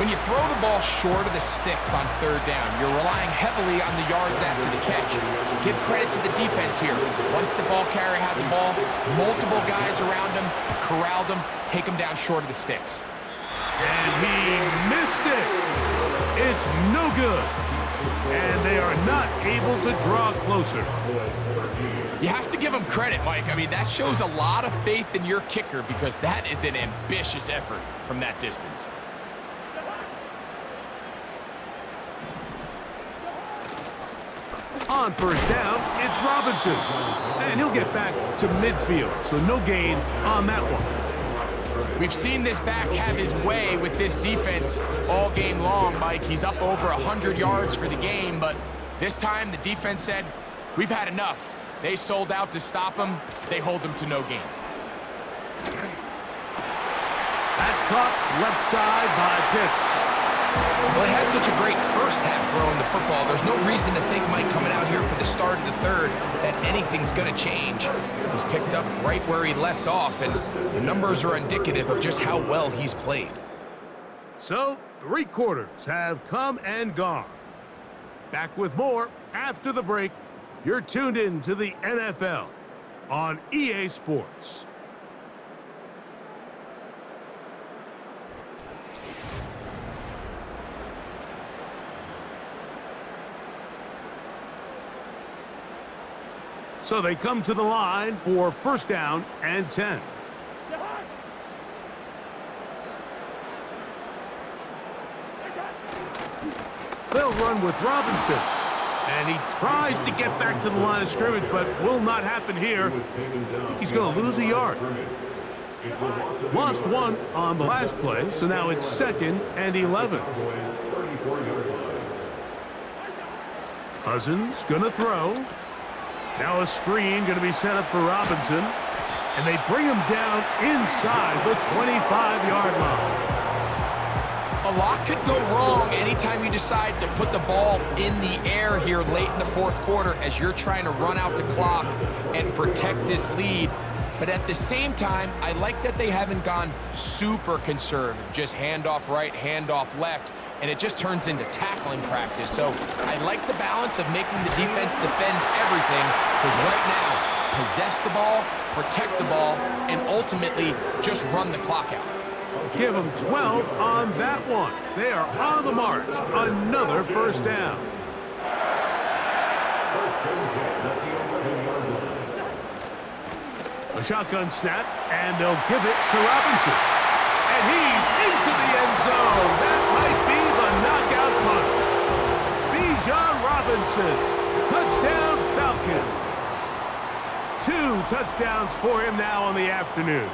Speaker 3: When you throw the ball short of the sticks on third down, you're relying heavily on the yards after the catch. So give credit to the defense here. Once the ball carrier had the ball, multiple guys around him, corralled him, take him down short of the sticks.
Speaker 2: And he missed it. It's no good. And they are not able to draw closer.
Speaker 3: You have to give him credit, Mike. I mean, that shows a lot of faith in your kicker because that is an ambitious effort from that distance.
Speaker 2: On first down, it's Robinson. And he'll get back to midfield, so no gain on that one.
Speaker 3: We've seen this back have his way with this defense all game long, Mike. He's up over 100 yards for the game, but this time the defense said, we've had enough. They sold out to stop him. They hold him to no gain.
Speaker 2: That's caught left side by Pitts.
Speaker 3: Well, he had such a great first half throwing the football. There's no reason to think, Mike, coming out here for the start of the third, that anything's going to change. He's picked up right where he left off, and the numbers are indicative of just how well he's played.
Speaker 2: So, 3 quarters have come and gone. Back with more after the break. You're tuned in to the NFL on EA Sports. So they come to the line for first down and 10. They'll run with Robinson. And he tries to get back to the line of scrimmage, but will not happen here. I think he's going to lose a yard. Lost 1 on the last play, so now it's 2nd and 11. Cousins going to throw. Now a screen going to be set up for Robinson. And they bring him down inside the 25-yard line.
Speaker 3: A lot could go wrong anytime you decide to put the ball in the air here late in the fourth quarter as you're trying to run out the clock and protect this lead. But at the same time, I like that they haven't gone super conservative, just handoff right, handoff left, and it just turns into tackling practice. So I like the balance of making the defense defend everything, because right now, possess the ball, protect the ball, and ultimately just run the clock out.
Speaker 2: Give them 12 on that one. They are on the march. Another first down. A shotgun snap, and they'll give it to Robinson. And he's into the end zone. That might be the knockout punch. Bijan Robinson, touchdown Falcons. 2 touchdowns for him now on the afternoon.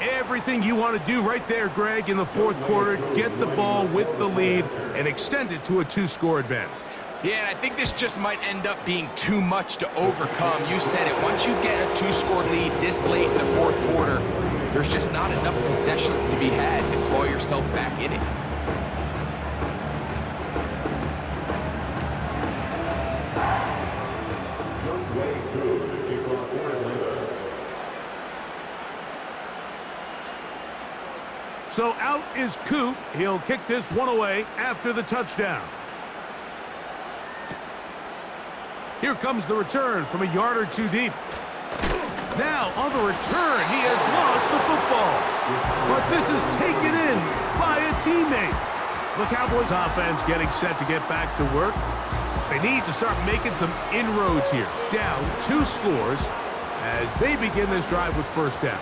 Speaker 2: Everything you want to do right there, Greg, in the fourth quarter, get the ball with the lead and extend it to a 2-score advantage.
Speaker 3: Yeah, and I think this just might end up being too much to overcome. You said it. Once you get a 2-score lead this late in the fourth quarter, there's just not enough possessions to be had to claw yourself back in it.
Speaker 2: So out is Coop. He'll kick this one away after the touchdown. Here comes the return from a yard or 2 deep. Now on the return, he has lost the football. But this is taken in by a teammate. The Cowboys offense getting set to get back to work. They need to start making some inroads here. Down 2 scores as they begin this drive with first down.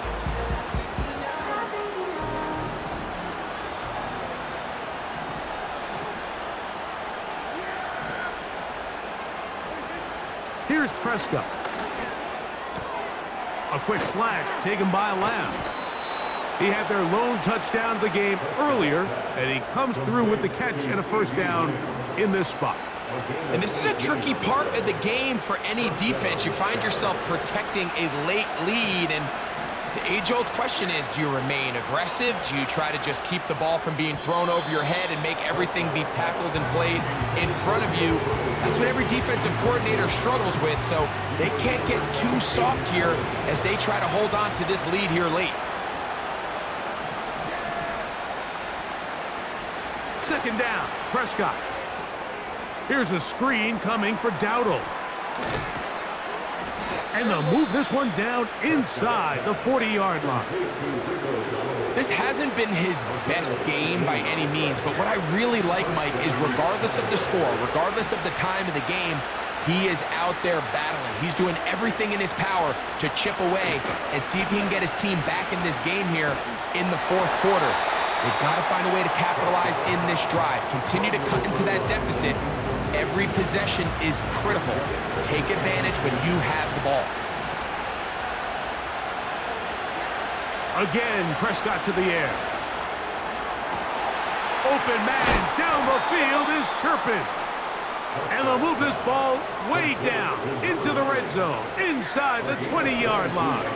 Speaker 2: Here's Prescott. A quick slant taken by Lamb. He had their lone touchdown of the game earlier, and he comes through with the catch and a first down in this spot.
Speaker 3: And this is a tricky part of the game for any defense. You find yourself protecting a late lead, and The age-old question is, do you remain aggressive? Do you try to just keep the ball from being thrown over your head and make everything be tackled and played in front of you? That's what every defensive coordinator struggles with, so they can't get too soft here as they try to hold on to this lead here late.
Speaker 2: Second down, Prescott. Here's a screen coming for Dowdle. And they'll move this one down inside the 40-yard line.
Speaker 3: This hasn't been his best game by any means, but what I really like, Mike, is regardless of the score, regardless of the time of the game, he is out there battling. He's doing everything in his power to chip away and see if he can get his team back in this game here in the fourth quarter. They've got to find a way to capitalize in this drive, continue to cut into that deficit. Every possession is critical. Take advantage when you have the ball.
Speaker 2: Again, Prescott to the air. Open man down the field is chirping. And they'll move this ball way down into the red zone, inside the 20-yard line.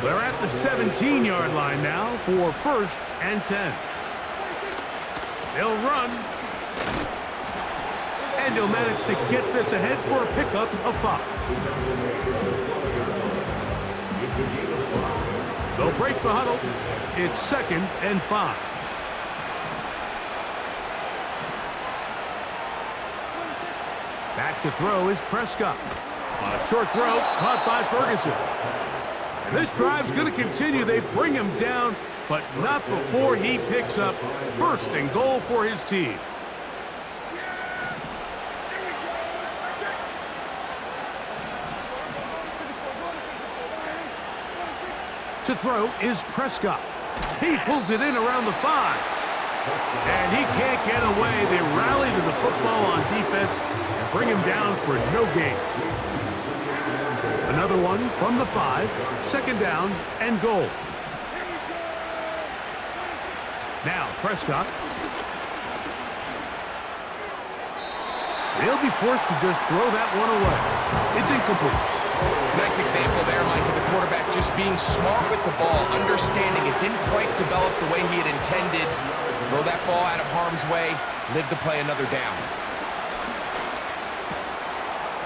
Speaker 2: They're at the 17-yard line now for 1st and 10. They'll run. And he'll manage to get this ahead for a pickup of 5. They'll break the huddle. It's 2nd and 5. Back to throw is Prescott. A short throw caught by Ferguson. And this drive's going to continue. They bring him down, but not before he picks up 1st and goal for his team. To throw is Prescott. He pulls it in around the 5. And he can't get away. They rally to the football on defense and bring him down for no gain. Another one from the 5. 2nd down and goal. Now Prescott. They'll be forced to just throw that one away. It's incomplete.
Speaker 3: Nice example there, Mike, of the quarterback just being smart with the ball, understanding it didn't quite develop the way he had intended. Throw that ball out of harm's way, live to play another down.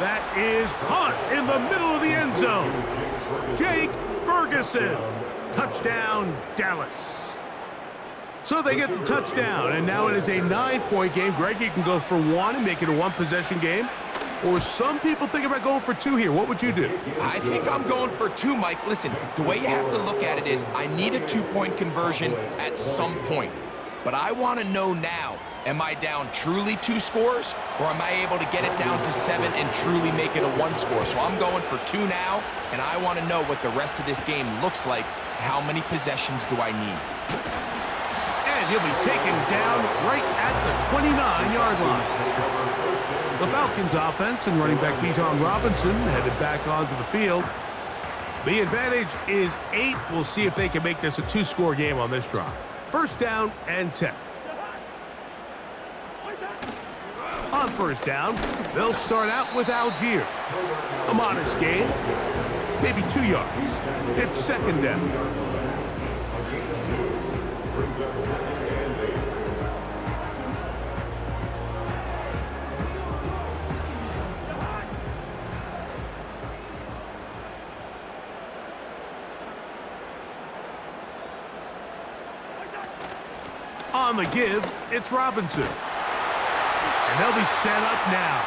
Speaker 2: That is caught in the middle of the end zone. Jake Ferguson. Touchdown, Dallas. So they get the touchdown, and now it is a 9-point game. Greg, you can go for 1 and make it a 1-possession game. Or some people think about going for 2 here. What would you do?
Speaker 3: I think I'm going for 2, Mike. Listen, the way you have to look at it is I need a 2-point conversion at some point. But I want to know now, am I down truly 2 scores, or am I able to get it down to 7 and truly make it a 1 score? So I'm going for 2 now, and I want to know what the rest of this game looks like. How many possessions do I need?
Speaker 2: And he'll be taken down right at the 29-yard line. The Falcons offense and running back Bijan Robinson headed back onto the field. The advantage is 8. We'll see if they can make this a 2-score game on this drive. 1st down and 10. On 1st down, they'll start out with Algier. A modest gain, maybe 2 yards. It's 2nd down. On the give, it's Robinson. And they'll be set up now.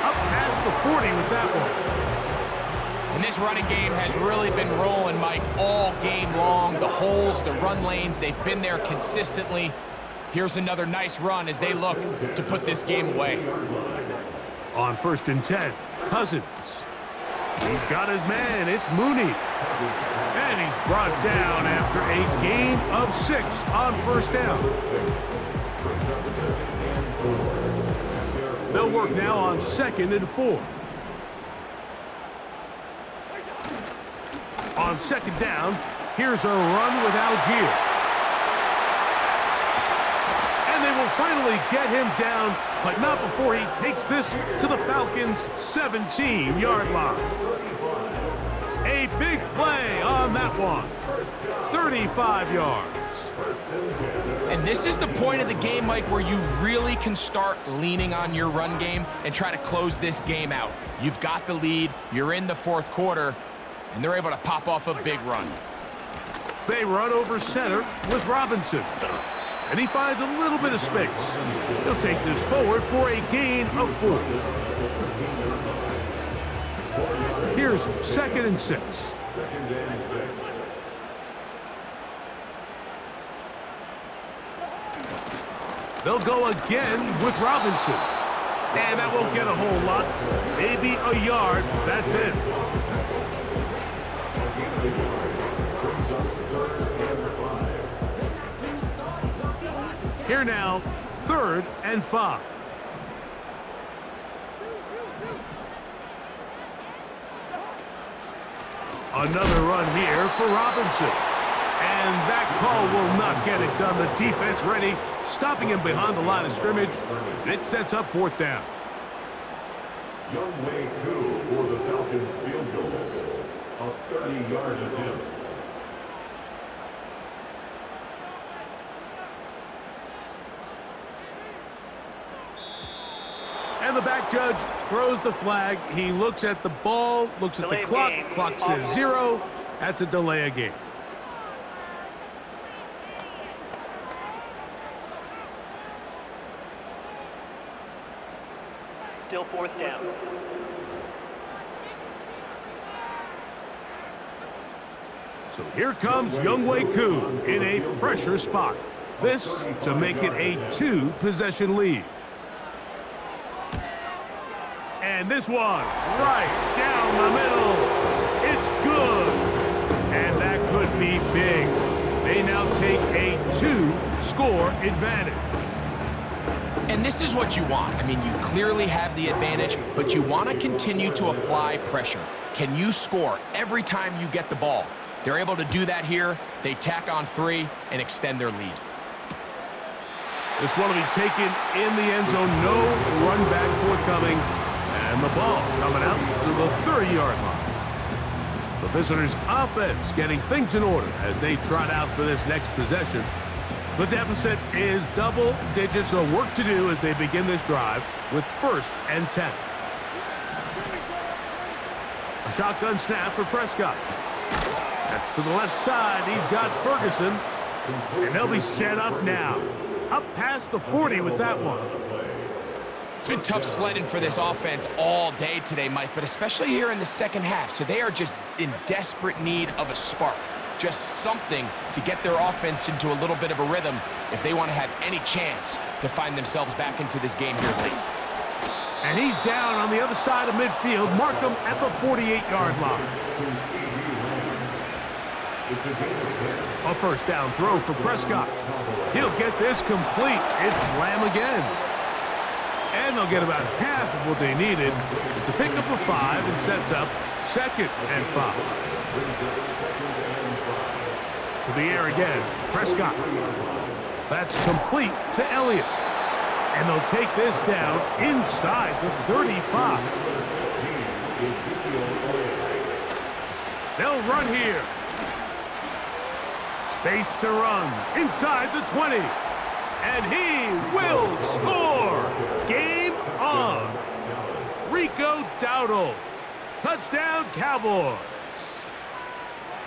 Speaker 2: Up past the 40 with that one.
Speaker 3: And this running game has really been rolling, Mike, all game long. The holes, the run lanes, they've been there consistently. Here's another nice run as they look to put this game away.
Speaker 2: On 1st and 10, Cousins. He's got his man. It's Mooney. And he's brought down after a gain of 6 on 1st down. They'll work now on 2nd and 4. On 2nd down, here's a run with Algier. And they will finally get him down, but not before he takes this to the Falcons' 17-yard line. A big play on that one. 35 yards.
Speaker 3: And this is the point of the game, Mike, where you really can start leaning on your run game and try to close this game out. You've got the lead, you're in the fourth quarter, and they're able to pop off a big run.
Speaker 2: They run over center with Robinson. And he finds a little bit of space. He'll take this forward for a gain of 4. Here's 2nd and 6. They'll go again with Robinson. And that won't get a whole lot. Maybe a yard. That's it. Here now, 3rd and 5. Another run here for Robinson. And that call will not get it done. The defense ready, stopping him behind the line of scrimmage. And it sets up 4th down.
Speaker 4: Young Wei Koo for the Falcons field goal. A 30-yard attempt.
Speaker 2: And the back judge throws the flag. He looks at the ball, looks at the clock. Clock says 0. That's a delay of game.
Speaker 6: Still 4th down.
Speaker 2: So here comes Younghoe Koo in a pressure spot. This to make it a 2-possession lead. And this one, right down the middle. It's good. And that could be big. They now take a 2-score advantage.
Speaker 3: And this is what you want. I mean, you clearly have the advantage, but you want to continue to apply pressure. Can you score every time you get the ball? They're able to do that here. They tack on 3 and extend their lead.
Speaker 2: This one will be taken in the end zone. No run back forthcoming. And the ball coming out to the 30-yard line. The visitors' offense getting things in order as they trot out for this next possession. The deficit is double digits, so work to do as they begin this drive with 1st and 10. A shotgun snap for Prescott. That's to the left side. He's got Ferguson. And they'll be set up now. Up past the 40 with that one.
Speaker 3: It's been tough sledding for this offense all day today, Mike, but especially here in the second half. So they are just in desperate need of a spark. Just something to get their offense into a little bit of a rhythm if they want to have any chance to find themselves back into this game here late.
Speaker 2: And he's down on the other side of midfield. Mark him at the 48-yard line. A 1st down throw for Prescott. He'll get this complete. It's Lamb again. And they'll get about half of what they needed. It's a pickup of 5 and sets up 2nd and 5. To the air again, Prescott. That's complete to Elliott. And they'll take this down inside the 35. They'll run here. Space to run inside the 20. And he will score. Game on. Rico Dowdle. Touchdown, Cowboys.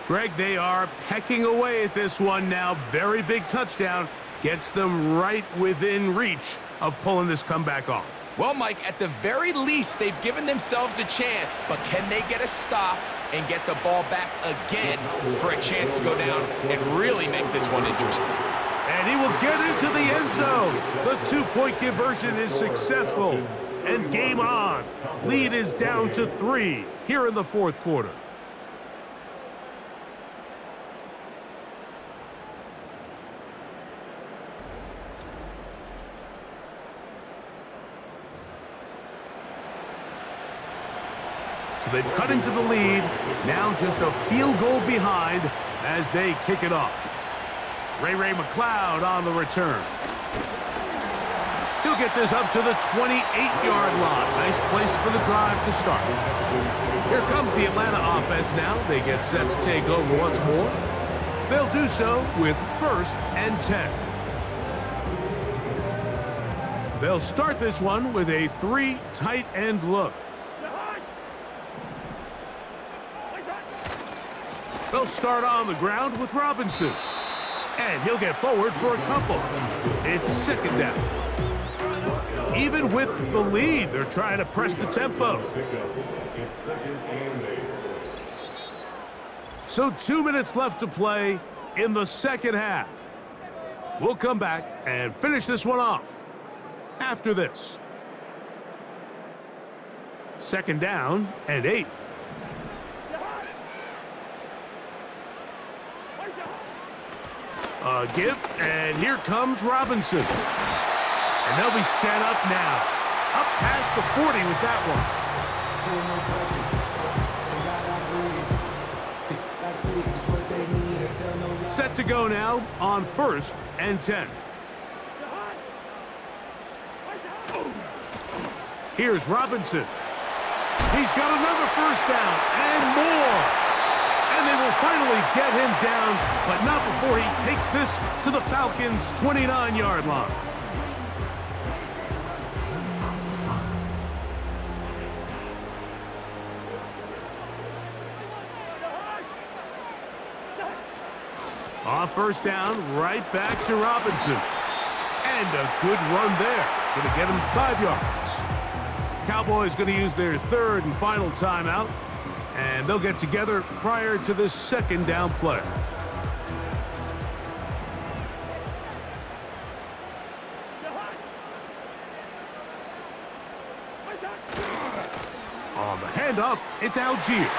Speaker 2: Greg, they are pecking away at this one now. Very big touchdown. Gets them right within reach of pulling this comeback off.
Speaker 3: Well, Mike, at the very least, they've given themselves a chance, but can they get a stop and get the ball back again for a chance to go down and really make this one interesting?
Speaker 2: And he will get into the end zone. The 2-point conversion is successful. And game on. Lead is down to 3 here in the 4th quarter. So they've cut into the lead. Now just a field goal behind as they kick it off. Ray McLeod on the return. He'll get this up to the 28-yard line. Nice place for the drive to start. Here comes the Atlanta offense now. They get set to take over once more. They'll do so with 1st and 10. They'll start this one with a 3 tight end look. They'll start on the ground with Robinson. And he'll get forward for a couple. It's 2nd down. Even with the lead, they're trying to press the tempo. So 2 minutes left to play in the 2nd half. We'll come back and finish this one off after this. 2nd down and 8. A give, and here comes Robinson. And they'll be set up now. Up past the 40 with that one. Set to go now on 1st and 10. Here's Robinson. He's got another 1st down and more. And they will finally get him down, but not before he takes this to the Falcons' 29-yard line. On 1st down, right back to Robinson. And a good run there. Going to get him 5 yards. Cowboys going to use their 3rd and final timeout. And they'll get together prior to this 2nd down play. On the handoff, it's Algier.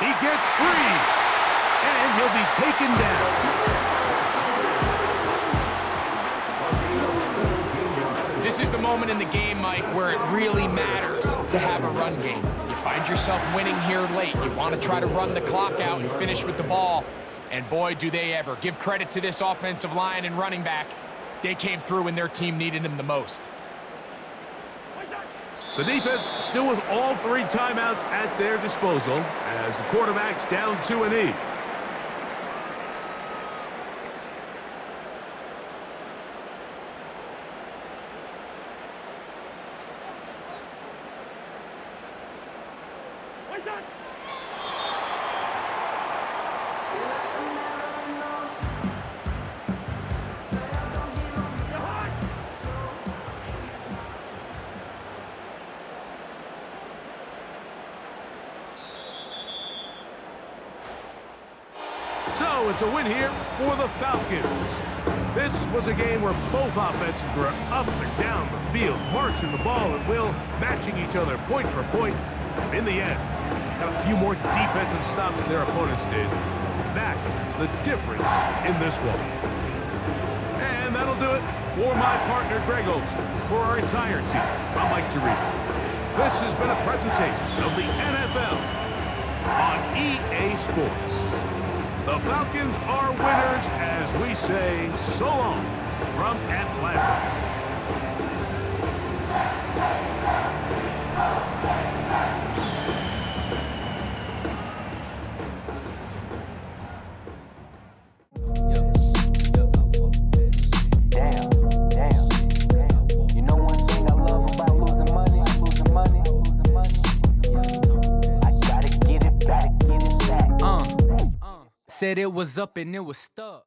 Speaker 2: He gets free, and he'll be taken down.
Speaker 3: This is the moment in the game, Mike, where it really matters to have a run game. You find yourself winning here late. You want to try to run the clock out and finish with the ball. And boy, do they ever. Give credit to this offensive line and running back. They came through when their team needed them the most.
Speaker 2: The defense still with all 3 timeouts at their disposal as the quarterback's down to an E. So it's a win here for the Falcons. This was a game where both offenses were up and down the field, marching the ball at will, matching each other point for point. And in the end, got a few more defensive stops than their opponents did. That is the difference in this one. And that'll do it for my partner, Greg Olson. For our entire team, I'm Mike Tirico. This has been a presentation of the NFL on EA Sports. The Falcons are winners as we say so long from Atlanta.
Speaker 6: You know one thing I love about losing money? I gotta get it back. Said it was up and it was stuck.